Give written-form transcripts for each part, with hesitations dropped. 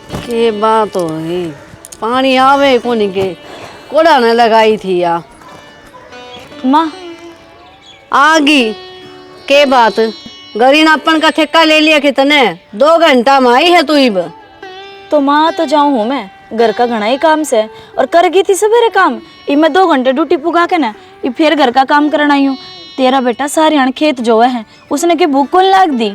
के बात हो रही, पानी आवे कोनी के कोड़ा न लगाई थी या माँ आगी। के बात गरीन अपन का ठेका ले लिया कितने 2 घंटा में आई है तू इब। तो माँ तो जाऊँ हूँ मैं, घर का घना ही काम से और कर गई थी सवेरे काम। ये मैं 2 घंटे ड्यूटी पुगा के ना ये फिर घर का काम करना आई हूँ। तेरा बेटा सारे खेत जो है उसने के भूख कौन लाग दी।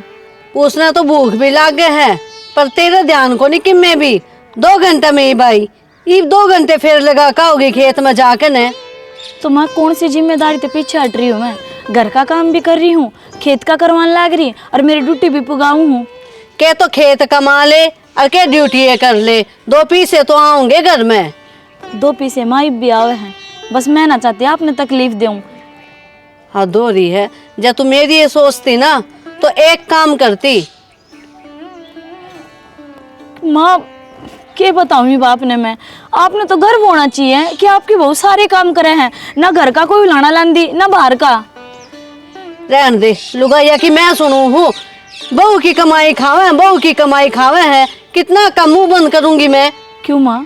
उसने तो भूख भी लाग गए है पर तेरे ध्यान को नहीं कि मैं भी 2 घंटे में ही भाई ये 2 घंटे फिर लगा का होगी खेत में जाके न। तो माँ कौन सी जिम्मेदारी तो पीछे हट रही हूँ मैं, घर का काम भी कर रही हूँ, खेत का करवाने लाग रही और मेरी ड्यूटी भी पुगाऊँ हूँ। के तो खेत कमा ले और के ड्यूटी ये कर ले, 2 पैसे तो आऊंगे घर में। 2 पैसे माँ भी आवे हैं, बस मैं ना चाहती आपने तकलीफ दूँ। हाँ दो रही है, जब तू मेरी ये सोचती ना तो एक काम करती। माँ क्या बताऊँ ये बाप ने मैं, आपने तो गर्व होना चाहिए कि आपकी बहू सारे काम करे हैं, ना घर का कोई लाना लांदी ना बाहर का। रहन दे लुगाइया की मैं सुनू हूँ, बहू की कमाई खावे हैं, बहू की कमाई खावे हैं, कितना का मुंह बंद करूंगी मैं। क्यों माँ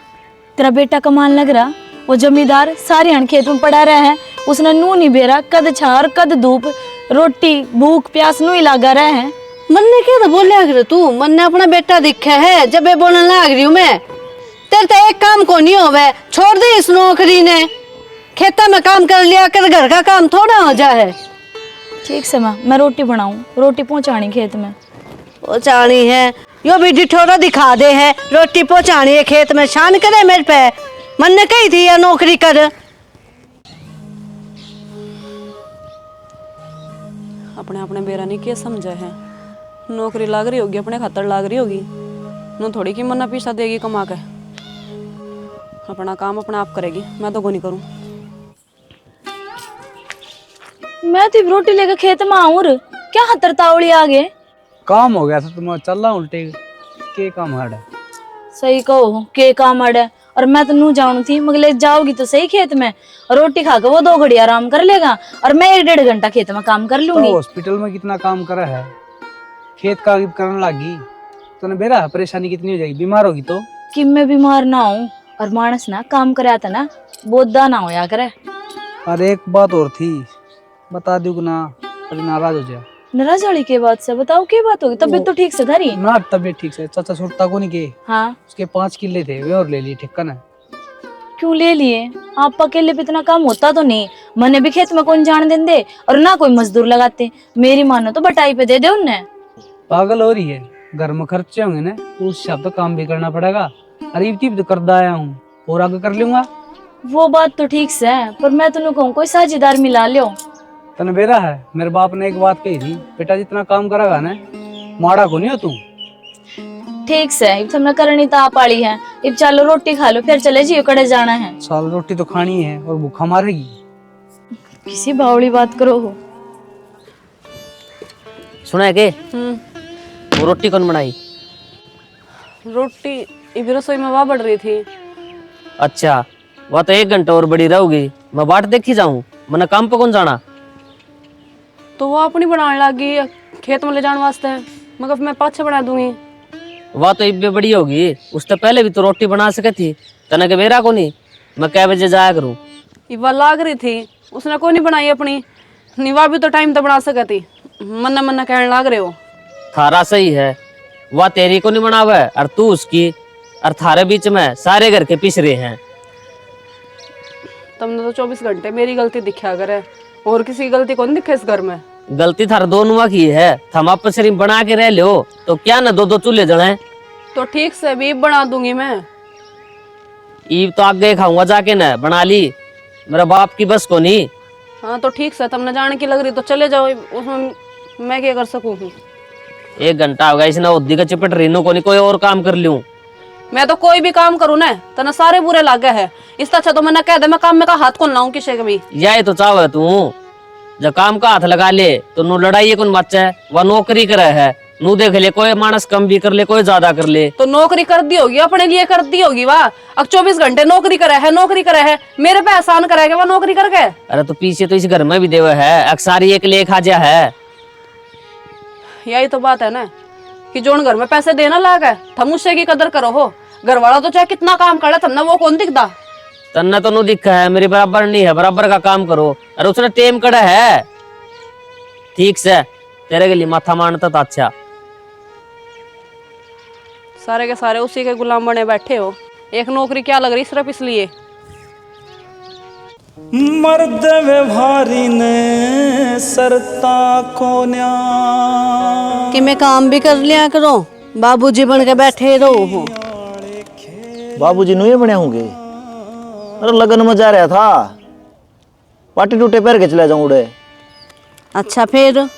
तेरा बेटा कमाल लग रहा, वो जमींदार सारे हण खेत में पड़ा रहा है, उसने नू नहीं बेरा, कद छार कद धूप रोटी भूख प्यास नू ही लागा रहा है। मन ने क्या तो बोलिया कर तू, मन ने अपना बेटा दिखा है जब ये बोलने लग रही हूँ मैं। तेरे तो एक काम को नहीं होवे, छोड़ दे इस नौकरी ने, खेता में काम कर लिया कर, घर का काम थोड़ा हो जाए। ठीक से माँ मैं रोटी बनाऊं, रोटी पहुंचानी खेत में। पहुँचानी है यो भी डिठोरा दिखा दे है, रोटी पहुँचानी है खेत में, शान करे मेरे पे। मन ने कही थी या नौकरी कर। अपने अपने बेरा नहीं क्या समझा है, नौकरी लाग रही होगी अपने खातर लाग रही होगी, नो थोड़ी की मन्ना पैसा देगी कमा के, अपना काम अपने आप करेगी, मैं तो को नहीं करूँ। मैं तो रोटी लेकर खेत में आऊं, क्या हतर तावड़ी आ गए। काम हो गया था तुम चल रहा उल्टे के काम हड़ है। सही कहो के काम अड़े, और मैं तो नू जाऊं थी मगर जाओगी तो सही खेत में, रोटी खाकर वो 2 घड़ी आराम कर लेगा और मैं 1-1.5 घंटा खेत में काम कर लूंगी। तो हॉस्पिटल में कितना काम करा है, खेत का करने लगी तो बेरा परेशानी कितनी हो जाएगी, बीमार होगी तो। कि मैं बीमार ना हूँ और मानस ना काम कराया था ना बोधा ना होया करे। और एक बात और थी बता दूं ना, अरे नाराज हो जाए। नाराज वाली के बात से बताओ क्या बात होगी, तबीयत तो ठीक से धरी ना तबीयत ठीक से, चाचा सुरता को नहीं के। हाँ उसके 5 किले थे वे और ले लिए ठेका ना। क्यों ले लिए, आप अकेले पे इतना काम होता तो नहीं, मैंने भी खेत में कौन जान देंदे और ना कोई मजदूर लगाते, मेरी मानो तो बटाई पे दे दे उन्हें। पागल हो रही है, घर में खर्चे होंगे ना उस हिसाब से काम भी करना पड़ेगा। अरे तो कर आया हूँ और आगे कर लूंगा। वो बात तो ठीक से है पर मैं तुम्हें कहूँ कोई साझेदार मिला लियो। तने बेरा है, मेरे बाप ने एक बात कही थी, बेटा जितना काम करेगा ना माड़ा को नहीं हो तू। ठीक से इब तुमने करनी तो आप आड़ी है, इब चलो रोटी खा लो फिर चले जियो कड़े जाना है। साल रोटी तो खानी है और भूखा मारेगी। किसी बावड़ी बात करो हो। सुना है के वो रोटी कौन बनाई? रोटी इधर रसोई में वाह बढ़ रही थी। अच्छा वह तो 1 घंटा और बड़ी रहोगी, मैं बाट देखी जाऊं, मैंने काम पे कौन जाना। तो वो अपनी बनाने लगी खेत में ले जाने वास्ते, मगर मैं पाछे बना दूंगी। वह तो इब्बे बड़ी होगी, उससे पहले भी तो रोटी बना सके थी, तने के बेरा को नहीं, मैं कै बजे जाया करूं। इवा लाग रही थी, उसने कोई नहीं बनाई अपनी, निवा भी तो टाइम तो बना सके थी, मन्ना मन्ना कहने लाग रहे हो। थारा सही है, वह तेरी को नहीं बनावे और तू उसकी, और थारे बीच में सारे घर के पिस रहे हैं। तुमने तो 24 घंटे मेरी गलती दिखा करे, और किसी की गलती कौन दिखे इस घर में। गलती थार दोनों की है, थम आप शरीर बना के रह लो तो क्या ना 2-2 चूल्हे जले। तो ठीक से भी बना दूंगी मैं। ईब तो आगे खाऊंगा जाके ना, बना ली, मेरा बाप की बस को नहीं। हाँ तो ठीक से, तुमने जाने की लग रही तो चले जाओ, उसमें मैं क्या कर सकूं। 1 घंटा हो गया इसने उद्दी का चिपट रही को नहीं, कोई और काम कर लूं। मैं तो कोई भी काम करूँ ना तना सारे बुरे लागे है, इस अच्छा तो मैंने कह दे मैं काम में का हाथ कौन लाऊं किसी के भी। यही तो चाव है तू, जब काम का हाथ लगा ले तो नू लड़ाई कौन बच्चा है, वह नौकरी करे है, नू देख ले कोई मानस कम भी कर ले कोई ज्यादा कर ले। तो नौकरी कर दी होगी अपने लिए, कर दी होगी वाह, अब 24 घंटे नौकरी करे है, नौकरी करे है, मेरे पे एहसान करेगा वह नौकरी करके। अरे तो पीछे तो इस घर में भी देवा है, अक्सारी एक ले खा जा है। यही तो बात है ना, कि जोन घर में पैसे देना लाग है थम उससे की कदर करो हो। घर वाला तो चाहे कितना काम करे थमने वो कौन दिखता। तन्ना तो नु दिखा है, मेरी बराबर नहीं है, बराबर का काम करो। अरे उसने टेम कड़ा है, ठीक से तेरे के लिए माथा मारता था। अच्छा सारे के सारे उसी के गुलाम बने बैठे हो। एक नौकरी क्या लग रही सिर्फ इसलिए। मर्द व्यवहारी ने सरता कोन्या कि मैं काम भी कर लिया करो, बाबूजी बन के बैठे रहो हो। बाबूजी नुए बने होंगे। अरे लगन में जा रहा था, पाटी टूटे पैर के चले जाऊं उड़े। अच्छा फिर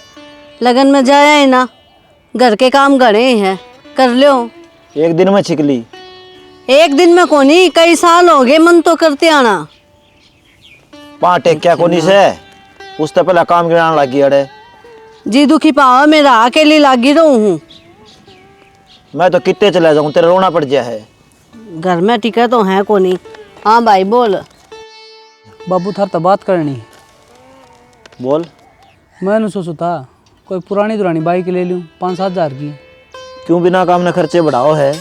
लगन में जाया है ना, घर के काम गड़े हैं, कर लो। एक दिन में छिक ली। एक दिन में कोनी, कई साल हो गए मन तो करते आना। पाँच टेक क्या कोनी से उससे पहले काम गिराने लगी। अरे जी दुखी पावा मेरा अकेली लागी रहूं हूँ। मैं तो कितने चले जाऊं, तेरा रोना पड़ गया है। घर में टिका तो है कोनी। हाँ भाई बोल। बाबू थार तो बात करनी। बोल। मैंने सोचू था कोई पुरानी बाइक ले लूँ 5-7 हजार की। क्यों बिना काम ने खर्चे बढ़ाओ है।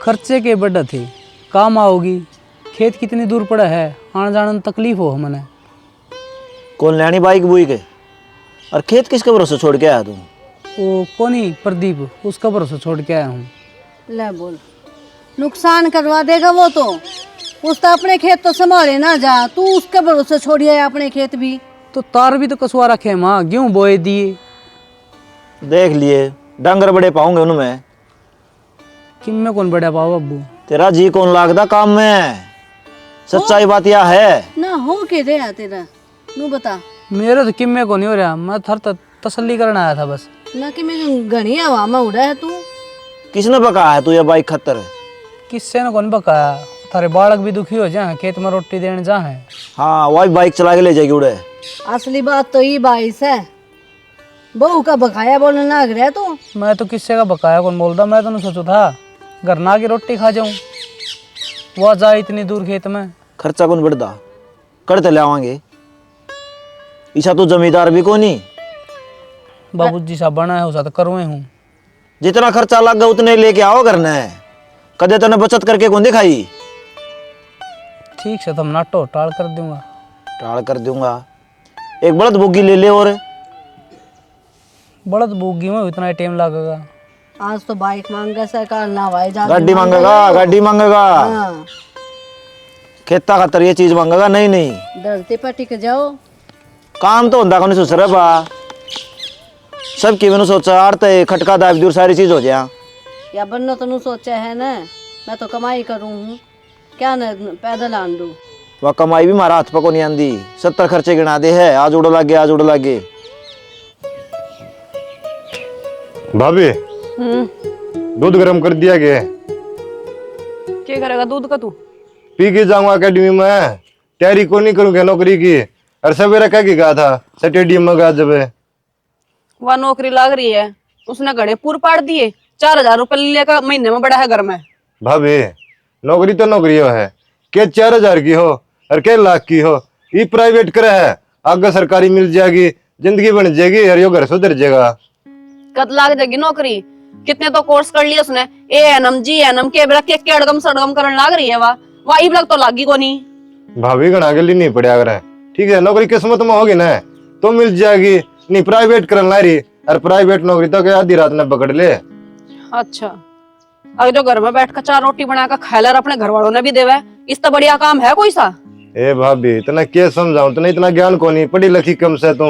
खर्चे के बड़ा थे, काम आओगी। खेत कितनी दूर पड़ा है, आने जाने में तकलीफ हो हमने। कौन लैनी बाइक बुई के? और खेत किसके भरोसे छोड़ के आया तू? वो कोनी प्रदीप, उसका भरोसा छोड़ के आया हूँ। ले बोल, नुकसान करवा देगा वो तो। उसका अपने खेत तो संभाले ना जा, तू उसके भरोसे छोड़िए अपने खेत भी। तो तार भी तो कसवा रखे माँ, गेहूँ बोए दिए। देख लिए डंगर बड़े पाऊंगे उनमें। कि मैं कौन बड़ा पाओ अब्बू? तेरा जी कौन लागदा काम में? सच्चाई बात यह है ना हो के रहा तेरा, नू बता। मेरे तो किम्मे को नहीं हो रहा, मैं थर तसल्ली करने आया था बस। ना कि मैं घनी हवा में उड़ा है तू। किसने पकाया है तू ये बाइक खतर? किससे ने कौन बकाया? थारे बालक भी दुखी हो जाए, खेत में रोटी देने जा है। हाँ वही बाइक चला के ले जाएगी उड़े। असली बात तो ये बाईस है, बहू का बकाया बोलने लग रहा है तू। मैं तो किससे का बकाया कौन बोलता, मैं तो नहीं सोचू था घर ना की रोटी खा जाऊं, वह जाए इतनी दूर खेत में। खर्चा कौन बढ़ता? करते ले आवांगे। ईसा तो जमींदार भी को नहीं। बाबूजी सा बना है उसा तो करवे हूँ। जितना खर्चा लग गया उतने लेके आओ करना है। कदे तने बचत करके कौन दिखाई? ठीक से तुम नाटो टाल कर दूंगा। टाल कर दूंगा। एक बड़द बुग्गी ले ले। और बड़द बोगी में इतना टाइम लगेगा? आज तो बाइक मांगा सरकार ना भाई जा। गाड़ी मांगेगा, गाड़ी मांगेगा। हाँ, खेता खातर ये चीज मांगेगा। नहीं नहीं डरते पर टिक जाओ। काम तो होता को नहीं सोच रहा बा। सब की मैंने सोचा आड़ते खटका दाब दूर सारी चीज हो जाए। या बनना तो नू सोचा है ना, मैं तो कमाई करूँ हूँ, क्या न पैदल आन दूँ। वह कमाई भी मारा हाथ पको नहीं आंदी। 70 खर्चे गिना दे है। आज उड़ लागे, आज उड़ लागे। भाभी दूध गर्म कर दिया गया। क्या करेगा दूध का तू? पी के जाऊंगा अकेडमी में। तैयारी को नहीं करूंगा नौकरी की। और सवेरे कह के गया था स्टेडियम में गया जब। वह नौकरी लाग रही है, उसने घड़े पूर पाड़ दिए। 4000 रुपये लेकर महीने में बड़ा है घर में। भाभी नौकरी तो नौकरी हो है, के 4000 की हो और के लाख की हो। ये प्राइवेट करे है, आगे सरकारी मिल जाएगी, जिंदगी बन जाएगी और यो घर सुधर जाएगा। कद लाग जाएगी नौकरी? कितने तो कोर्स कर लिए उसने, ANM GNM के अड़गम सड़गम करने लाग रही है। वह इब लग तो लागी को नहीं। भाभी गणा के लिए नहीं पड़े करे। ठीक है नौकरी किस्मत में होगी ना तो मिल जाएगी, नहीं प्राइवेट करने ला रही। और प्राइवेट नौकरी तो क्या आधी रात में पकड़ ले। अच्छा अगर जो घर में बैठ कर 4 रोटी बनाकर खाया अपने घर वालों ने भी देवे, इस तो बढ़िया काम है कोई सा? ए भाभी इतना क्या समझाऊं, इतना इतना ज्ञान को नहीं, पढ़ी लिखी कम से तू।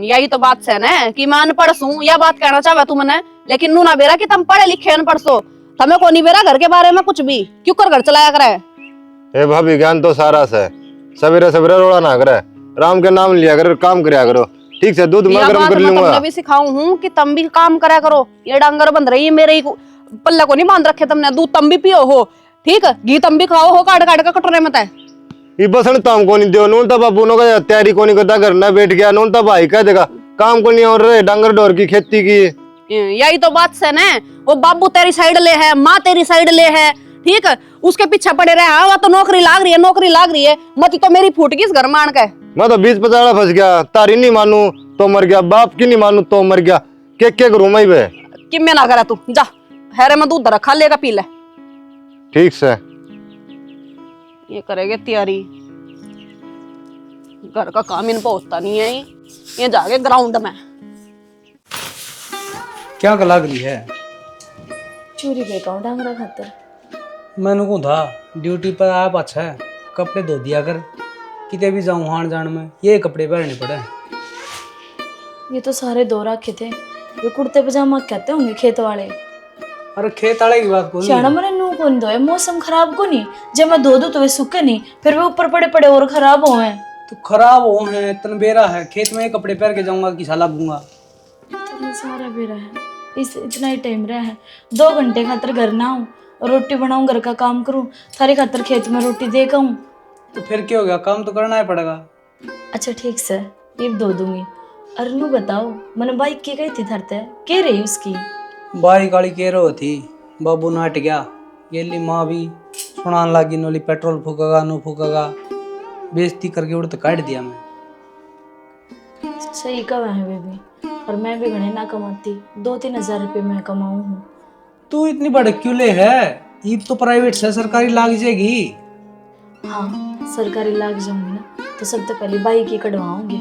यही तो बात है ना कि मैं अनपढ़ हूँ, यह बात कहना चाहे तू मैंने। लेकिन नू ना बेरा कि तुम पढ़े लिखे अनपढ़ सो, तुम्हें को नहीं बेरा घर के बारे में कुछ भी। क्यों कर घर चलाया करे? ए भाभी ज्ञान तो सारा से, सवेरे सवेरे रोड़ा ना करे, राम के नाम लिया करो, काम करया करो। ठीक से दूध मैं गर्म कर लूंगा। तुमने भी सिखाऊं हूँ कि तुम भी काम करा करो। ये डांगर बंध रही है मेरे ही पल्ला को नहीं बांध रखे तुमने। दूध तुम भी पियो हो, ठीक, घी तुम भी खाओ हो, काट काट के कटोरे में तय। ये बसन ताम को नहीं दो नून तब बाबू नो का तैयारी को नहीं करता, घर ना बैठ गया नून तब भाई कह देगा काम को नहीं और रहे डांगर डोर की खेती की। यही तो बात है ना, वो बाबू तेरी साइड ले है, माँ तेरी साइड ले है, ठीक, उसके पीछे पड़े रहे। हाँ तो नौकरी लाग रही है, नौकरी लाग रही है, मत तो मेरी फूट गई इस घर मान के। मैं तो 20-50 फंस गया। तारी नहीं मानू तो मर गया, बाप की नहीं मानू तो मर गया। के करूं मैं बे? कि मैं ना करा तू जा हैरे में दूध रखा लेगा पी ले। ठीक से। ये करेगे तैयारी, घर का काम इन पहुंचता नहीं है। ये जाके ग्राउंड में क्या गला रही है? चूरी बेकाऊ डांगरा खातर। मैंने को था ड्यूटी पर आप अच्छा है, कपड़े धो दिया कर, किते भी जाऊं हान जान में ये कपड़े पहनने पड़े। ये तो सारे दो रखे थे, ये कुर्ते पजामा कहते होंगे खेत वाले। अरे खेत वाले की बात को श्याना मने नू कौन धोए, मौसम खराब को नहीं, जब मैं धो दूं तो वे सूखे नहीं, फिर वे ऊपर पड़े पड़े और खराब होए। तो खराब हो है तनबेरा है, खेत में ये कपड़े पहन के जाऊंगा कि साला दूंगा। इतना सारा बेरा है, इस इतना ही टाइम रहा है, 2 घंटे खातर घर ना आऊं और रोटी बनाऊं, घर का काम करूं, थारे खातर खेत में रोटी दे आऊं। तो फिर क्या हो गया, काम तो करना ही पड़ेगा। अच्छा ठीक से ये धो दूंगी। अरे नू बताओ, मैंने बाइक की गई थी थरते के रही उसकी। बाई गाड़ी कह रही थी, बाबू नाट गया, ये ली माँ भी सुनान लगी, नोली पेट्रोल फूकेगा नो फूकेगा, बेइज्जती करके उड़ तो काट दिया मैं। सही कहा है बेबी, और मैं भी घने ना कमाती, 2-3 हजार रुपये मैं कमाऊं हूँ। तू इतनी भड़क्यूले है, ईब तो प्राइवेट से सरकारी लाग जाएगी। हाँ सरकारी लाग जाऊंगी ना तो सबसे पहले बाइक ही कटवाऊंगी,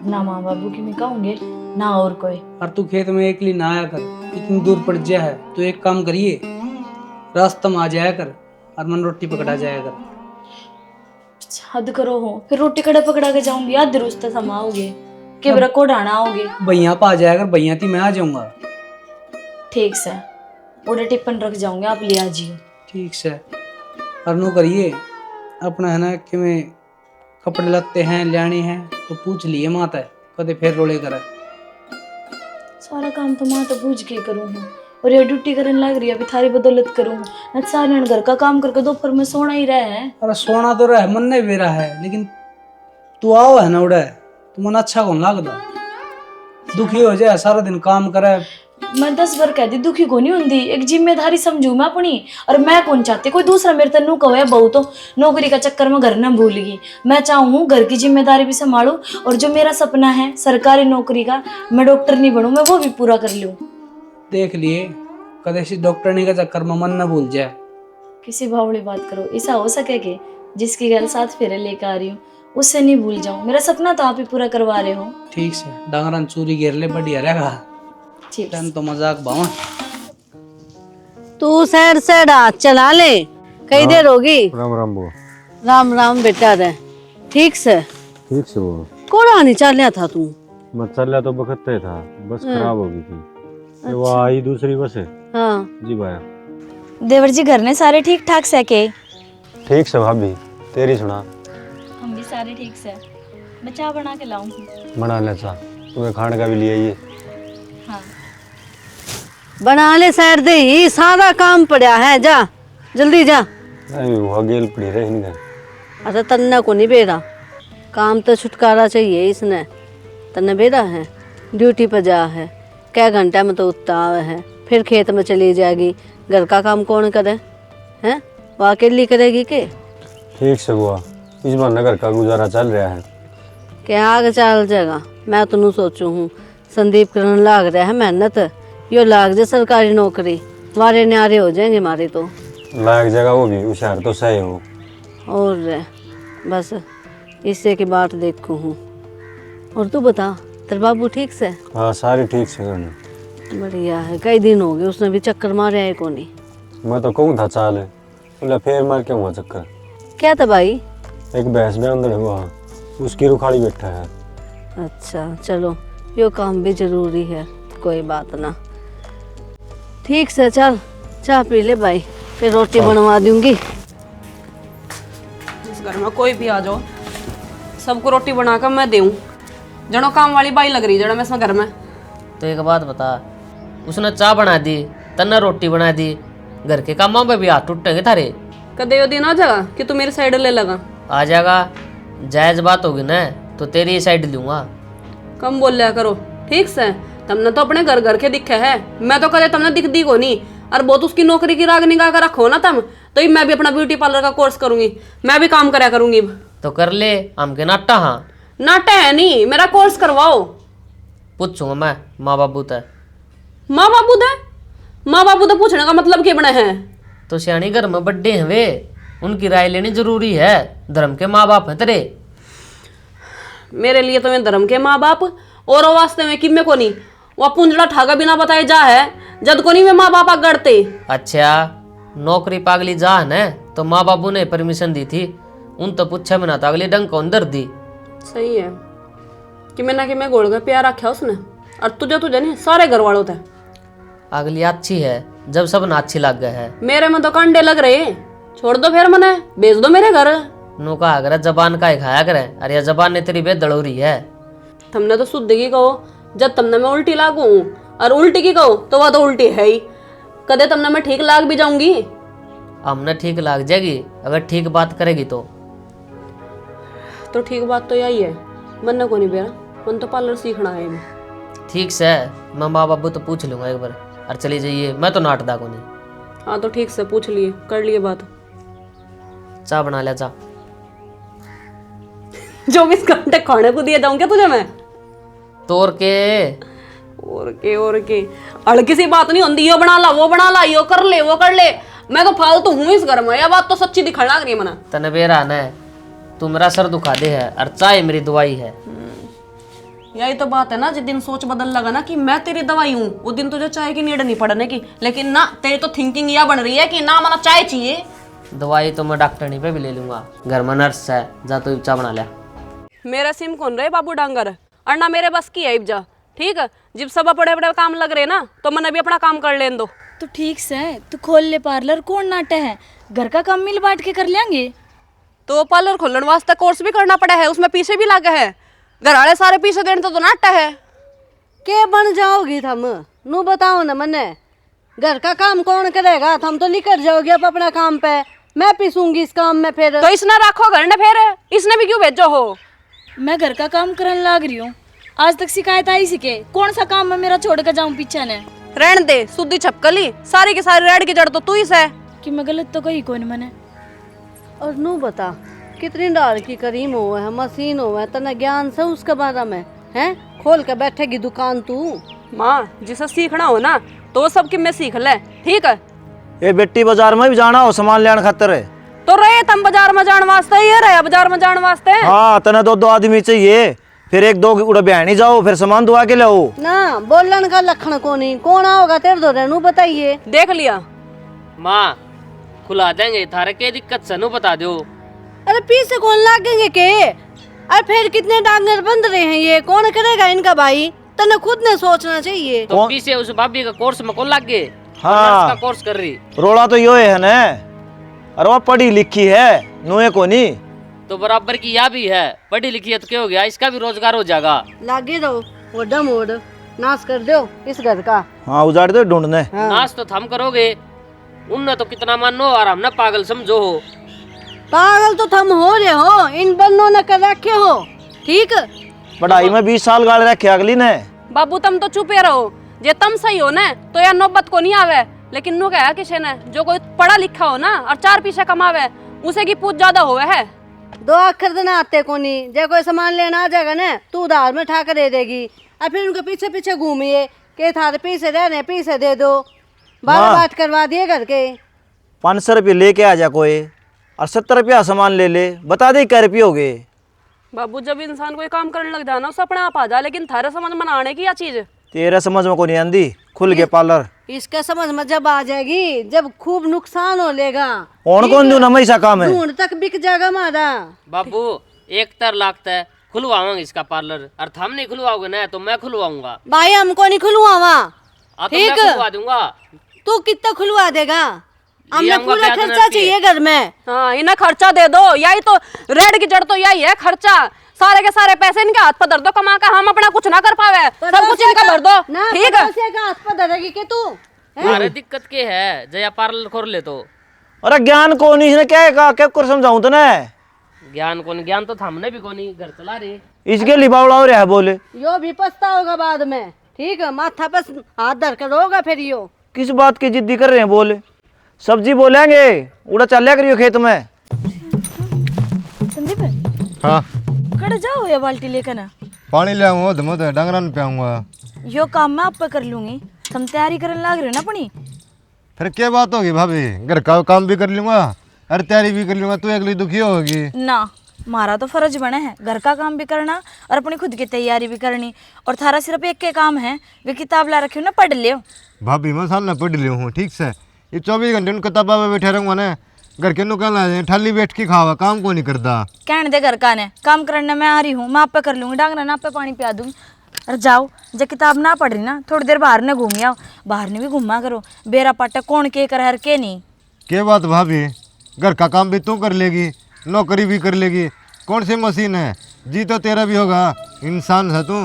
ना माँ बाबू की मैं कहूंगे ना और कोई। और तू खेत में अकेली ना आया कर, इतनी दूर पड़ जाए है तो एक काम करिए, रास्ता में आ जाया कर और मन रोटी पकड़ा जाया कर। हद करो हो, फिर रोटी कड़ा पकड़ा के जाऊंगी, याद दुरुस्त समाओगे कि मेरा को डाना आओगे। भैया पा जाया कर, भैया थी मैं आ जाऊंगा। ठीक से उड़े टिप्पन रख जाऊंगे, आप ले आ जियो। ठीक से। और नो करिए अपना है ना कि मैं कपड़े लगते हैं लेने हैं तो पूछ लिए माता है, कदे फिर रोले करे। सारा काम तो माँ तो पूछ के करूँ हूँ, और ये ड्यूटी करने लग रही है, अभी थारी बदौलत करूँ न, सारे घर का काम करके दोपहर में सोना ही रहा है। अरे सोना तो रहा मन नहीं बेरा है, लेकिन तू आओ है ना उड़े तो मन अच्छा कौन लगता, दुखी हो जाए सारा दिन काम करे। मैं 10 बार कहती दुखी को नहीं होंगी, एक जिम्मेदारी समझू मैं अपनी, और मैं कौन चाहती कोई दूसरा मेरे तक नू कहे बहू तो नौकरी का चक्कर में घर न भूल गई। मैं चाहूँ घर की जिम्मेदारी भी संभालू, और जो मेरा सपना है सरकारी नौकरी का, मैं डॉक्टर नहीं बनूं, मैं वो भी पूरा कर लूँ। देख लिए कदे से डॉक्टरनी का चक्कर में मन न भूल जाए। किसी भावड़ी बात करो, ऐसा हो सके कि जिसकी गल 7 फेरे लेकर आ रही हूँ उससे नहीं भूल जाऊँ, मेरा सपना तो आप ही पूरा करवा रहे हो। ठीक से डांगरन चूरी घेर ले बढ़िया रहेगा। ठीक टाइम तो मजाक बावा। तू सैड सैड हाथ चला ले, कई देर होगी। राम राम बो। राम राम बेटा रे, ठीक से ठीक से वो कोड़ा नहीं चलिया था तू। मत चल तो बखते था, बस खराब हो गई थी, वो आई दूसरी बस है। हाँ जी भाया। देवर जी घर में सारे ठीक ठाक से के? ठीक से भाभी, तेरी सुना। हम भी सारे ठीक से। मैं चाय बना के लाऊं? बना ले चा, तुम्हें खाने का भी लिया ये। हाँ बना ले सैर दे ही, सारा काम पड़ा है, जा जल्दी जा। नहीं वो गेल पड़ी रही नहीं। अरे तन्ना को नहीं बेरा, काम तो छुटकारा चाहिए इसने, तन्ने बेरा है, ड्यूटी पर जा है, क्या घंटा में तो उतना आवे है, फिर खेत में चली जाएगी, घर का काम कौन करे हैं, वो अकेली करेगी के? ठीक से हुआ, इस बार नगर का गुजारा चल रहा है। क्या आगे चल जाएगा, मैं तो नहीं सोचू हूँ, संदीप करने लाग रहा है मेहनत, यो लाग जाए सरकारी नौकरी, वारे न्यारे हो जाएंगे हमारे तो। लायक जगह वो भी होशियार तो सही हो। और बस इससे की बात देखू हूँ। और तू बता, तेरे बाबू ठीक से? हाँ सारी ठीक से करना। बढ़िया है, कई दिन हो गए उसने भी चक्कर मारे है को नहीं। मैं तो कहूँ था चाल है, बोला फिर मार के हुआ चक्कर। क्या था भाई? एक भैंस में अंदर हुआ, उसकी रुखाड़ी बैठा है। अच्छा चलो, यो काम भी जरूरी है, कोई बात ना। ठीक से चल, चाय पी ले भाई, फिर रोटी बनवा दूंगी। इस घर में कोई भी आ जाओ, सबको रोटी बनाकर मैं दूं, जनो काम वाली बाई लग रही जनो मैं इसमें घर में। तो एक बात बता, उसने चाय बना दी, तन्ने रोटी बना दी, घर के कामों पे भी हाथ टूटेंगे थारे। कदे यो दिन आ जाएगा कि तू मेरी साइड ले लगा? आ जाएगा, जायज बात होगी ना तो तेरी साइड लूंगा। कम बोल लिया करो, ठीक से। तुमने तो अपने घर घर के दिखे है, मैं तो कदे तुमने दिख दी को नहीं, और बहुत उसकी नौकरी की राग निगाह कर रखो ना तुम, तो ही मैं भी अपना ब्यूटी पार्लर का कोर्स करूंगी, मैं भी काम करा करूंगी। तो कर ले, हम के नाटा। हाँ नाटा है नहीं, मेरा कोर्स करवाओ। पूछूंगा मैं माँ बाबू तक। माँ बापू दे, माँ बापू तो पूछने का मतलब क्या बने हैं? तो सियाणी घर में बड्डे हैं वे, उनकी राय लेनी जरूरी है। धर्म के माँ बाप हैं तेरे। मेरे लिए तो मैं धर्म के माँ बाप और वास्ते में किम्मे को नहीं, वह पुंजड़ा ठागा बिना बताए जा है जद को नहीं मैं माँ बाप गढ़ते। अच्छा, नौकरी पागली जा है तो माँ बाबू ने परमिशन दी थी, उन तो पूछा बिना तो अगली डंक को अंदर दी। सही है कि मैं ना कि मैं गोड़ का प्यार रखा उसने, और तुझे नहीं सारे घर वालों थे। अगली अच्छी है जब सब ना अच्छी लग गए है। मेरे में तो कंडे लग रहे, छोड़ दो फिर मने, भेज दो मेरे घर। नो कहा अगर जबान का ही खाया करे, अरे जबान ने तेरी बेद दड़ोरी है। तुमने तो शुद्ध की कहो, जब तुमने मैं उल्टी लागू और उल्टी की कहो तो वह तो उल्टी है ही। कदे तुमने मैं ठीक लाग भी जाऊंगी। हमने ठीक लाग जाएगी अगर ठीक बात करेगी तो ठीक बात तो यही है, मन को नहीं बेरा, मन तो पार्लर सीखना है मैं। ठीक से मैं माँ बाबू तो पूछ लूंगा एक बार, और चली जाइए, मैं तो नाटदा को नहीं। हाँ तो ठीक से पूछ लिए, कर लिए बात। चाय बना लिया, चाय 24 घंटे खाने को दिए जाऊं क्या तुझे मैं? तोड़ के और के अड़की सी बात नहीं होती, यो बना ला वो बना ला, यो कर ले वो कर ले। मैं तो फालतू हूँ इस घर में, यह बात तो सच्ची दिखने लग रही है मना। तने बेरा न तू मेरा सर दुखा दे है, और चाय मेरी दवाई है। यही तो बात है ना, जिस दिन सोच बदल लगा ना कि मैं तेरी दवाई हूँ, उस दिन तुझे चाय की नीड नहीं पड़ने की। लेकिन ना, तेरी तो थिंकिंग यह बन रही है कि ना मना चाय चाहिए। दवाई तो मैं डॉक्टरनी पे भी ले लूंगा, घर में नर्स है, जा तो चाय बना लिया। मेरा सिम कौन रहे बाबू डांगर, और ना मेरे बस की है इब्जा। ठीक है, जब सब बड़े बड़े काम लग रहे ना तो मैंने भी अपना काम कर लेन दो। तो ठीक से तू खोल ले पार्लर, कौन नाटे है, घर का काम मिल बांट के कर लेंगे। तो पार्लर खोलने वास्ते कोर्स भी करना पड़ा है, उसमें पीछे भी लगे है, घर वाले सारे पीछे देने तो नाटा है। के बन जाओगी तुम? नू बताओ ना मने, घर का काम कौन करेगा? तुम तो निकल जाओगे अब अपना काम पे, मैं पीसूंगी इस काम में फिर। तो इसने रखो घर ने, फिर इसने भी क्यों भेजो हो? मैं घर का काम करने लग रही हूँ, आज तक शिकायत आई सी के कौन सा काम मैं मेरा छोड़ कर जाऊँ पीछे ने। रहने दे, सुद्धी छपकली, सारी की सारी रेड की जड़ तो तू ही है। कि मैं गलत तो कही कौन मैंने। और नू बता, कितनी डाल की करीम हो है, मशीन हो है, तना ज्ञान से उसके बारे में है? खोल के बैठेगी दुकान तू। माँ जिसे सीखना हो ना तो वो सब कि मैं सीख ले, ठीक है? ये बेटी बाजार में भी जाना हो सामान लेने खातर है। तो रहे तुम बाजार में जाने वास्ते, ये रहे बाजार में जाने वास्ते। हाँ, तने दो आदमी चाहिए, फिर एक दो उड़ा बहन ही जाओ, फिर सामान दुआ के लाओ ना। बोलन का लक्षण को नहीं, कौन आओगा तेरे दो रहनू बताइए। देख लिया माँ खुला देंगे, थारे के दिक्कत से नु बता दो। अरे पीछे कौन लागेंगे के? अरे फिर कितने डांगर बंद रहे हैं, ये कौन करेगा इनका भाई? तने खुद ने सोचना चाहिए। तो पीछे उस भाभी का कोर्स में कौन लग गए? हाँ, का कोर्स कर रही। रोड़ा तो यो है ना, अरे वो पढ़ी लिखी है, नुए को नहीं। तो बराबर की यह भी है, पढ़ी लिखी है तो क्या हो गया, इसका भी रोजगार हो जाएगा। लागे रहो, वो डम ओड नाश कर दो इस घर का। हाँ, उजाड़ दो ढूंढने। हाँ। नाश तो थम करोगे, उनने तो कितना मानो और हमने पागल समझो हो। पागल तो तुम हो रहे हो, इन बन्नों ने कर रखे हो। ठीक, पढ़ाई में 20 साल गाड़ रखे अगली ने। बाबू तुम तो चुपे रहो, जे तुम सही हो ना तो यार नौबत को नहीं आवे। लेकिन नु क्या किसी ने जो कोई पढ़ा लिखा हो ना और 4 पैसे कमावे, उसे की पूछ ज्यादा होवे है। 2 अक्षर देना आते को नहीं, जब कोई सामान लेना आ जाएगा ना तू उधार में ठाकर दे देगी, और फिर उनके पीछे पीछे घूमिए के थारे पीछे रहने पीछे दे दो, 12 बात करवा दिए घर के। 500 रुपये लेके आ जा कोई, और 70 रुपया सामान ले ले, बता दे क्या रुपये हो गए। बाबू जब इंसान कोई काम करने लग जाना उसे अपने आप आ जा, लेकिन थारे समझ में आने की या चीज। तेरा समझ में को नहीं आंदी, खुल गए पार्लर। इसका समझ में जब आ जाएगी, जब खूब नुकसान हो लेगा, कौन दू ना ऐसा काम है। ढूंढ तक बिक जाएगा हमारा। बाबू 1 लाख है, खुलवाऊंगा इसका पार्लर, और थम नहीं खुलवाओगे ना तो मैं खुलवाऊंगा। भाई हमको नहीं खुलवावा, ठीक है खुलवा दूंगा। तू कितना खुलवा देगा? हमने पूरा ब्याज खर्चा चाहिए घर में। हाँ इन्हें खर्चा दे दो, यही तो रेड की जड़ तो यही है खर्चा। सारे के सारे पैसे इनके हाथ पर धर दो कमा कर, हम अपना कुछ ना कर पावे, सब कुछ इनका भर दो। ठीक है, पैसे का हाथ पर धरेगी के तू? अरे दिक्कत के है, जया पार्लर खोल ले तो। अरे ज्ञान को नहीं है, क्या क्या कर समझाऊं तो ना। ज्ञान कौन, ज्ञान तो हमने भी कोनी, घर चला रहे। इसके लिए बावड़ा हो रहा है बोले। यो भी पछताओगा बाद में, ठीक है? माथा पर हाथ धर कर रोगा फिर यो। किस बात की जिद्दी कर रहे हैं बोले? सब्जी बोलेंगे, उड़ा चल करियो खेत में। संदीप हाँ, कड़ जाओ या बाल्टी लेकर ना। पानी ले आऊंगा, धमो तो डंगरा में पियाऊंगा। यो काम मैं आप पे कर लूंगी, तुम तैयारी करने लाग रहे हो ना अपनी। फिर क्या बात होगी भाभी, घर का काम भी कर लूंगा और तैयारी भी कर लूंगा, तू अगली दुखी होगी ना, हमारा तो फर्ज बना है घर का काम भी करना और अपनी खुद की तैयारी भी करनी। और थारा सिर्फ एक के काम है, वे किताब ला रखी हो ना, पढ़ लियो। भाभी मैं साल पढ़ लिया हूँ, ठीक से ये 24 घंटे उन किताबा में बैठे रहूंगा ना, घर के नुकल आ जाए ठाली बैठ के खावा, काम को नहीं करता। कहने दे घर का ने काम करने मैं आ रही हूँ, मैं आप पे कर लूँगी, डांगरा ना आप पे पानी पिला दूँगी। और जाओ, जब किताब ना पढ़ रही ना थोड़ी देर बाहर ने घूम आओ, बाहर ने भी घूमा करो, बेरा पाटा कौन के कर हर के नहीं। क्या बात भाभी, घर का काम भी तू कर लेगी, नौकरी भी कर लेगी, कौन सी मशीन है, जी तो तेरा भी होगा, इंसान है तू,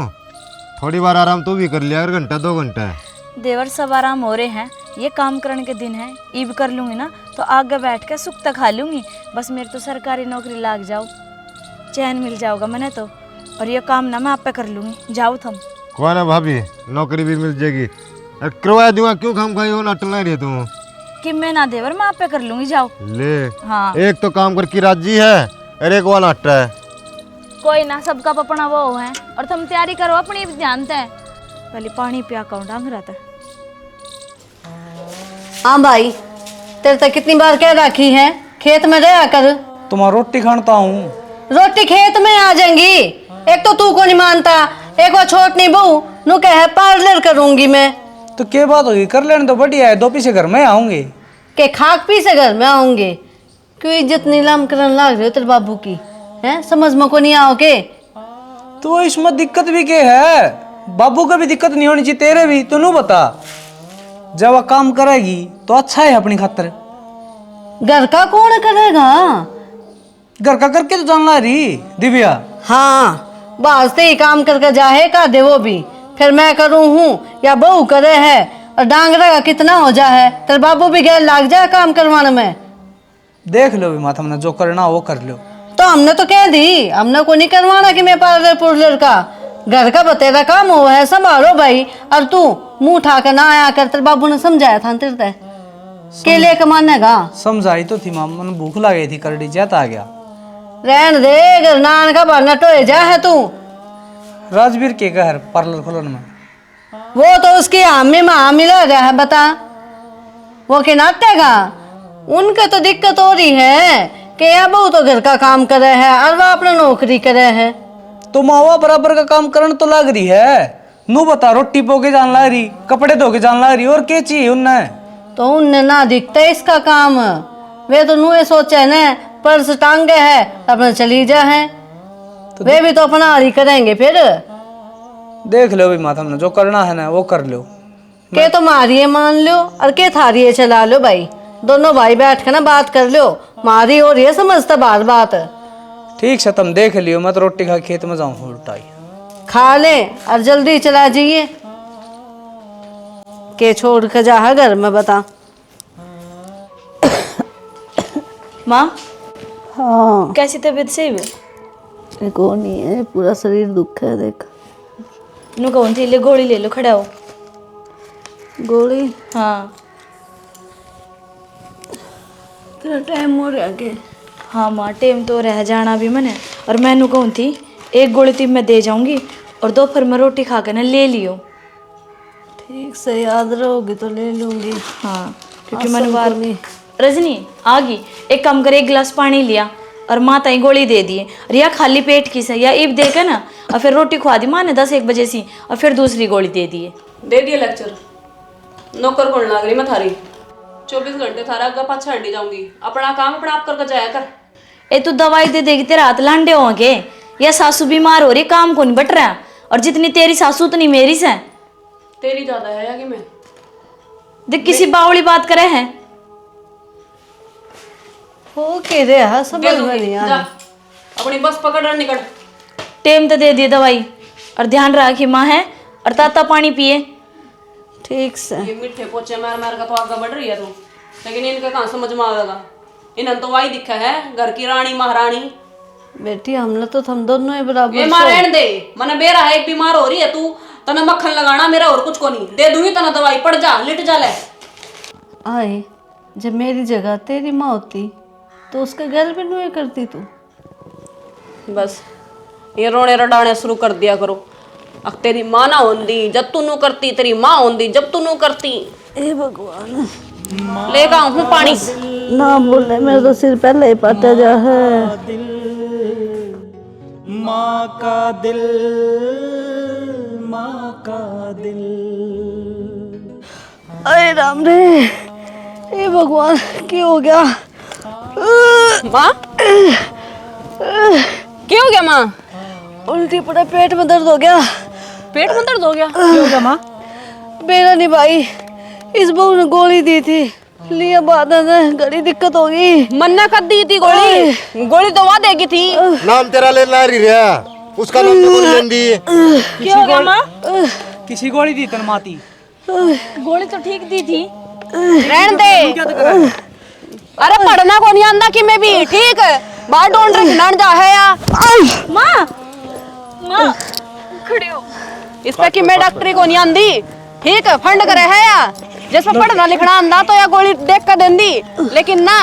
थोड़ी बार आराम तू भी कर लिया, अगर घंटा 2 घंटा। देवर सब आराम हो रहे हैं, ये काम करने के दिन है, ईब कर लूँगी ना तो आगे बैठ के सुख तक खा लूँगी। बस मेरी तो सरकारी नौकरी लाग जाओ, चैन मिल जाओगा मैंने तो, और ये काम ना मैं आप पे कर लूँगी। जाओ तुम। कौन है भाभी, नौकरी भी मिल जाएगी, करवा दूंगा, क्यों काम खाई हो नाटक ला रही है तू। कि मैं ना देवर, मैं आप पे कर लूँगी, जाओ। ले हाँ एक तो काम करके राजी है और एक वो नाटा है। कोई ना, सबका अपना वो है, और तुम तैयारी करो अपनी, ध्यान से। पहले पानी पिया कौन डांग रहा था। हाँ भाई, तेरे तक कितनी बार कह रखी है खेत में रहा कर। तुम्हारा रोटी खानता हूँ। रोटी खेत में आ जाएंगी, एक तो तू को नहीं मानता, एक वो छोटनी बहू नु कहे पार्लर करूंगी मैं। तो क्या बात होगी, कर लेने तो बढ़िया है, 2 पीछे घर में आऊंगे। के खाक पी से घर में आऊंगे, क्यों इज्जत नीलाम करने लाग रहे हो तेरे बाबू की, हैं समझ में को नहीं आओगे। तो इसमें दिक्कत भी क्या है, बाबू का भी दिक्कत नहीं होनी चाहिए, तेरे भी तो नू बता। जब वह काम करेगी तो अच्छा है अपनी खातर। घर का कौन करेगा, घर का करके तो जानना रही दिव्या। हाँ बाहर से ही काम करके जाए का दे वो भी, फिर मैं करूँ हूँ या बहू करे है, और डांगरा का कितना हो जाए, तेरे बाबू भी गैर लाग जाए काम करवाने में। देख लो भी माता, हमने जो करना वो कर लो। तो हमने तो कह दी, हमने को नहीं करवाना कि मैं पार्लर पुर्लर का, घर का बतेरा काम हो है, संभालो भाई। और तू मुंह उठा कर ना आया कर, तेरे बाबू ने समझाया था तेरे ते के लिए कमाने का। समझाई तो थी मामा, मन भूख लगी थी, करड़ी जाता आ गया। रहन दे, घर नान का बहाना टोए जा है तू। राजवीर के घर पार्लर खोलन में, वो तो उसकी हामी में मिला रहा है, बता वो के नाटेगा। उनके तो दिक्कत हो रही है कि यहाँ बहू तो घर का काम करे है और वह अपना नौकरी करे है। तो मावा बराबर का काम करने तो लग रही है। नू बता, रोटी पो के जान ला रही, कपड़े धो के जान ला रही, और क्या चाहिए उनने। तो उनने ना दिखता है इसका काम, वे तो नुए सोचे न पर्स टांगे है अपना चली जा है, तो वे भी तो अपना हारी करेंगे फिर। देख लो भी माता, हमने जो करना है ना वो कर लो। के तो मारिए मान लो और के थारिये चला लो भाई, दोनों भाई बैठ के ना बात कर लो, मारी और ये समझता बात बात। ठीक है तुम देख लियो, मैं तो रोटी खा खेत में जाऊँ उल्टाई। खा ले और जल्दी चला जाइए, के छोड़ के जा घर में, बता। माँ हाँ कैसी तबीयत से है? को नहीं है, पूरा शरीर दुख है देख। नु कौन थी, ले गोली ले लो, खड़ा हो। गोली हाँ तेरा टाइम हो रहा के। हाँ माँ, टेम तो रह जाना भी मैंने, और मैनू कहूँ थी एक गोली तो मैं दे जाऊंगी, और दोपहर में रोटी खा के ना ले लियो। ठीक से याद रहोगी तो ले लूंगी। हाँ क्योंकि मैंने बार रजनी आ गई, एक काम करे, एक गिलास पानी लिया और माँ ताई गोली दे दिए, और या खाली पेट की से या ईब दे के ना, और फिर रोटी खुआ दी माँ ने 10-1 बजे सी, और फिर दूसरी गोली दे दिए। दे दिए लेक्चर, नौकर कौन लाग रही मैं थारी, 24 घंटे थारा अग्गा पाछा हंडी जाऊंगी, अपना काम अपना आप करके जाया कर। ए तू दवाई दे देगी तेरे हाथ लांडे होंगे, या सासू बीमार हो रही, काम को नहीं बट रहा, और जितनी तेरी सासू उतनी मेरी से। तेरी ज्यादा है या कि मैं? देख किसी बावली बात करे हैं। हो के रे हाँ समझ में नहीं आ जा, अपनी बस पकड़ और निकल। टेम तो दे दिए दवाई, और ध्यान रखी माँ है, और ताता पानी पिए। ठीक से। ये मीठे पोचे मार मार का तो आगे बढ़ रही है तू, लेकिन इनका कहाँ समझ में आवेगा, इन्हें तो वही दिखा है घर की रानी महारानी। बेटी हमने तो हम दोनों ही बराबर ये मार रहने दे, मने बेरा है, एक बीमार हो रही है तू, तना मक्खन लगाना मेरा और कुछ को नहीं, दे दूंगी तना दवाई, पड़ जा लिट जा ले। आए जब मेरी जगह तेरी माँ होती तो उसका घर भी नुए करती तू। बस ये रोने रडाने शुरू कर दिया करो, अब तेरी माँ ना होंदी जब तू नू करती, तेरी माँ होंदी जब तू नू करती। ए भगवान, लेगा हूँ पानी। ना बोलने मेरा तो सिर पहले ही पटा जा है। माँ का दिल, माँ का दिल। अरे राम रे, ए भगवान, क्या हो गया? माँ क्या हो गया माँ? उल्टी पड़ा, पेट में दर्द हो गया। पेट में दर्द हो गया? क्या हो गया माँ? बेरा नहीं भाई, इस बहू ने गोली दी थी, लिया बाद में घड़ी दिक्कत होगी। मन्ना कद दी थी गोली? गोली तो वहाँ देगी थी। नाम तेरा ले ला रही रहा, उसका नाम तो गोली लेंदी। क्या हो गया माँ? किसी गोली दी तन माती? गोली तो ठीक दी थी। रहने दे। अरे पढ़ना को नहीं आंदा कि मैं भी ठीक है, बाहर ढूंढ रही खिलान जा है या माँ, माँ खड़ी हो। इस पे कि मैं डॉक्टरी को नहीं आंदी, ठीक है, फंड करे है या जिसमें पढ़ना लिखना आंदा तो या गोली देख कर देंदी, लेकिन ना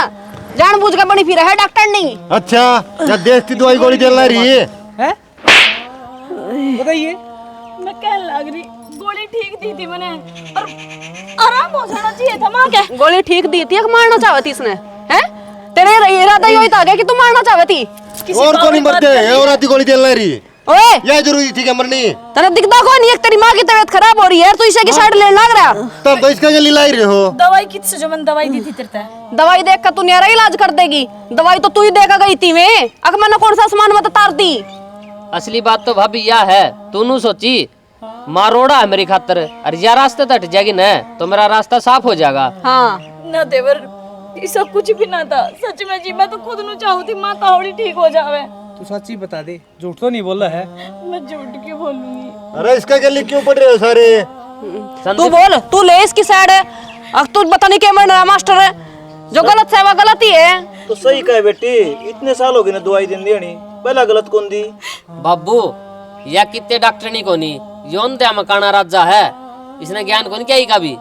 जानबूझ के बनी फिर है डॉक्टर नहीं। अच्छा, या देखती दवाई गोली चल रही है? बताइए। मैं कहने लग रही, गोली ठीक दी थी मैंने, और आराम हो जाना चाहिए था माँ के। गोली ठीक दी थी, मारना चाहती इसने है? तेरे इरादा यही था कि तू मारना चाहती? और कौन मरते हैं? और आती गोली चल रही? ओए यह जरूरी थी क्या मरनी? तेरे दिखता कौन नहीं? एक तेरी माँ की तबीयत खराब हो रही है, तू इसे की साइड लेने लग रहा। तब तो इसका गली लाई रहे हो। दवाई किससे जो मैंने दवाई दी थी तेरे? दवाई देख कर तू न्यारा इलाज कर देगी? दवाई तो तू ही देकर गई थी। मैं अगर मैंने कौन सा सामान मत तार दी। असली बात तो भाभी यह है, तूनू सोची माँ रोड़ा है मेरी खातर, और यह रास्ते तट जाएगी न तो मेरा रास्ता साफ हो जाएगा। हाँ ना देवर, ये सब कुछ भी ना था सच में जी। मैं तो खुद नु चाहू थी माँ तावड़ी ठीक हो जावे। तू सच्ची बता दे, झूठ तो नहीं बोल रहा है? मैं झूठ क्यों बोलूंगी? अरे इसका गली क्यों पड़ रहे हो सारे? तू बोल, तू ले इसकी साइड है। अब तू पता नहीं क्या बन रहा मास्टर है, जो गलत है वह गलत ही है। तो सही कहे बेटी, इतने साल हो गए ना दवाई दिन देनी, पहला गलत कौन दी? बाबू या कितने डॉक्टर नहीं कोनी, योन त्या मकाना राजा है, इसने ज्ञान कोनी क्या ही कभी।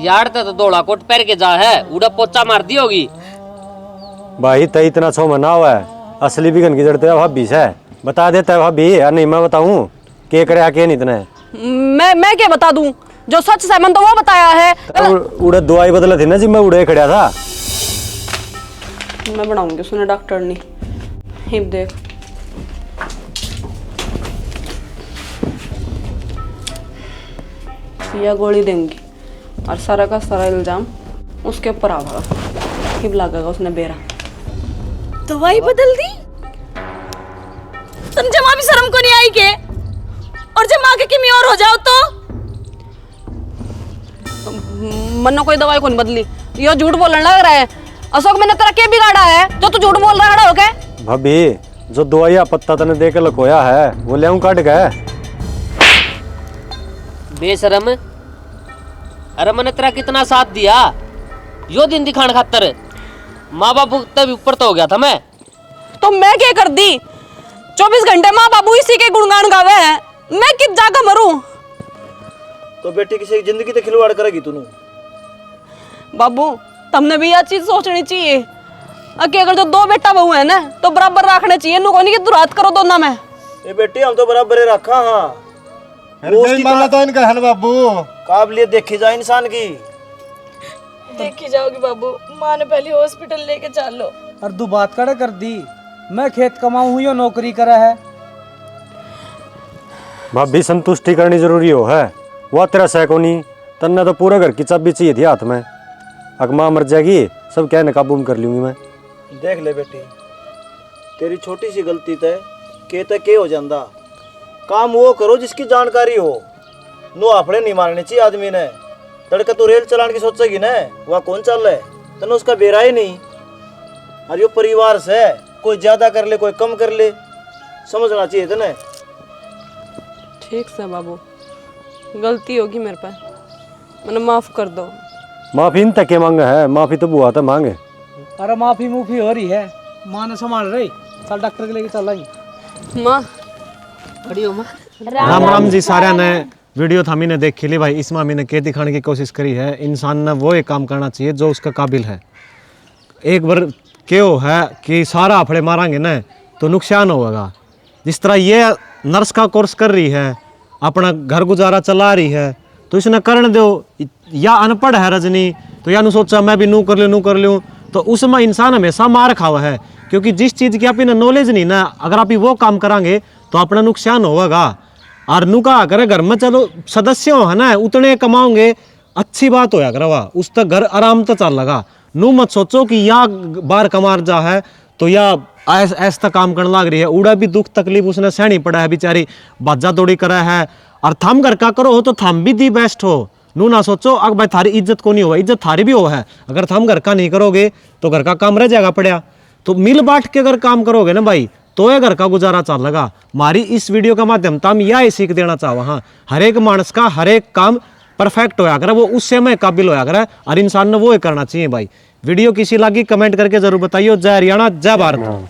यार तो दौड़ा कोट पैर के जा है, उड़ा पोचा मार दी होगी। भाई तय इतना छो मना हुआ है, असली भी गन की जड़ते भाभी से बता देता है भाभी, या नहीं मैं बताऊं के करे के नहीं इतने? मैं क्या बता दूं, जो सच है मन तो वो बताया है। उड़े दवाई बदला थी ना जी, मैं उड़े खड़ा था। मैं बनाऊंगी सुने डॉक्टर ने। हिप देख, या गोली देंगी और सारा का सारा इल्जाम उसके ऊपर आएगा। हिप लगेगा उसने बेरा। दवाई बदल दी? तुम जमा भी शर्म को नहीं आई के? और जब आगे किमी और हो जाओ तो? मन्नो कोई दवाई कौन बदली, यो झूठ बोलने लग रहा है। अशोक मैंने तेरा क्या बिगाड़ा है जो तू झूठ बोल रहा है? ओके भाभी, जो दवाई पत्ता तने दे के लकोया है वो ले काट गए। बेशरम, अरे मैंने तेरा कितना साथ दिया यो दिन दिखाने खातर, माँ बापू तब ऊपर तो हो गया था मैं। तो मैं क्या कर दी? 24 घंटे माँ बाबू इसी के गुणगान गावे हैं, मैं किस जाकर मरूं? तो बेटी किसी की जिंदगी तो खिलवाड़ करेगी तू? बाबू तुमने भी यह चीज सोचनी चाहिए कि अगर जो दो बेटा बहू है ना तो बराबर रखने चाहिए, नु कोनी कि दुरात करो दोनों में। ये बेटी हम तो बराबर ही रखा। हाँ, नहीं माना तो इनका है बाबू, काबिलियत देखी जाए इंसान की। देखी जाओगी बाबू, माँ ने पहले हॉस्पिटल लेके चलो। और तू बात कर दी, मैं खेत कमाऊं हूँ, यो नौकरी करा है। भाभी संतुष्टि करनी जरूरी हो है, वह तेरा सैकोनी तन्ने तो पूरे घर की चाबी चाहिए थी हाथ में। अगर माँ मर जाएगी सब कहने काबू में कर लूंगी मैं। देख ले बेटी, तेरी छोटी सी गलती तय के हो जाता। काम वो करो जिसकी जानकारी हो। नो आपड़े नहीं मारने चाहिए आदमी ने। तड़का तो रेल चलाने की सोचेगी ना, वह कौन चल रहा है तने उसका बेरा ही नहीं। और यो परिवार से कोई ज्यादा कर ले कोई कम कर ले, समझना चाहिए तने। ठीक से बाबू, गलती होगी मेरे पे, मैंने माफ कर दो। माफी इन तक के मांगा है, माफी तो बुआ था मांगे। अरे माफी मुफी हो रही है, माँ ने संभाल रही, चल डॉक्टर के लेके चल रही। माँ खड़ी हो। माँ राम राम जी सारे ने वीडियो था मैंने देखी ली भाई। इस मामी ने के दिखाने की कोशिश करी है, इंसान ने वो एक काम करना चाहिए जो उसका काबिल है। एक बार क्यों है कि सारा अफड़े मारेंगे ना तो नुकसान होगा। जिस तरह ये नर्स का कोर्स कर रही है अपना घर गुजारा चला रही है तो इसने करने दो। या अनपढ़ है रजनी तो या सोचा मैं भी नू कर लूँ तो उसमें इंसान हमेशा मार खावा है, क्योंकि जिस चीज़ की आप इन्हें नॉलेज नहीं ना, अगर आप वो काम करांगे तो अपना नुकसान होगा। और नू कहा करे घर में चलो सदस्य हो है ना, उतने कमाओगे अच्छी बात होया करवा, उस तक घर आराम तो चल लगा। नू मत सोचो कि या बार कमार जा है तो या ऐसा काम करने लग रही है, उड़ा भी दुख तकलीफ उसने सहनी पड़ा है बेचारी, बाजा दौड़ी करा है। और थम घर का करो तो थम भी दी बेस्ट हो। नू ना सोचो अगर भाई थारी इज्जत को नहीं हुआ, इज्जत थारी भी हो है। अगर थम घर का नहीं करोगे तो घर का काम रह जाएगा पड़ा। तो मिल बांट के अगर काम करोगे ना भाई तो ये घर का गुजारा चल लगा। हमारी इस वीडियो के माध्यम से हम यह सीख देना चाहो, हाँ हर एक मानस का हर एक काम परफेक्ट होया करे, वो उससे में काबिल होया करे और इंसान ने वो ही करना चाहिए भाई। वीडियो किसी लगी कमेंट करके जरूर बताइए। जय हरियाणा, जय भारत।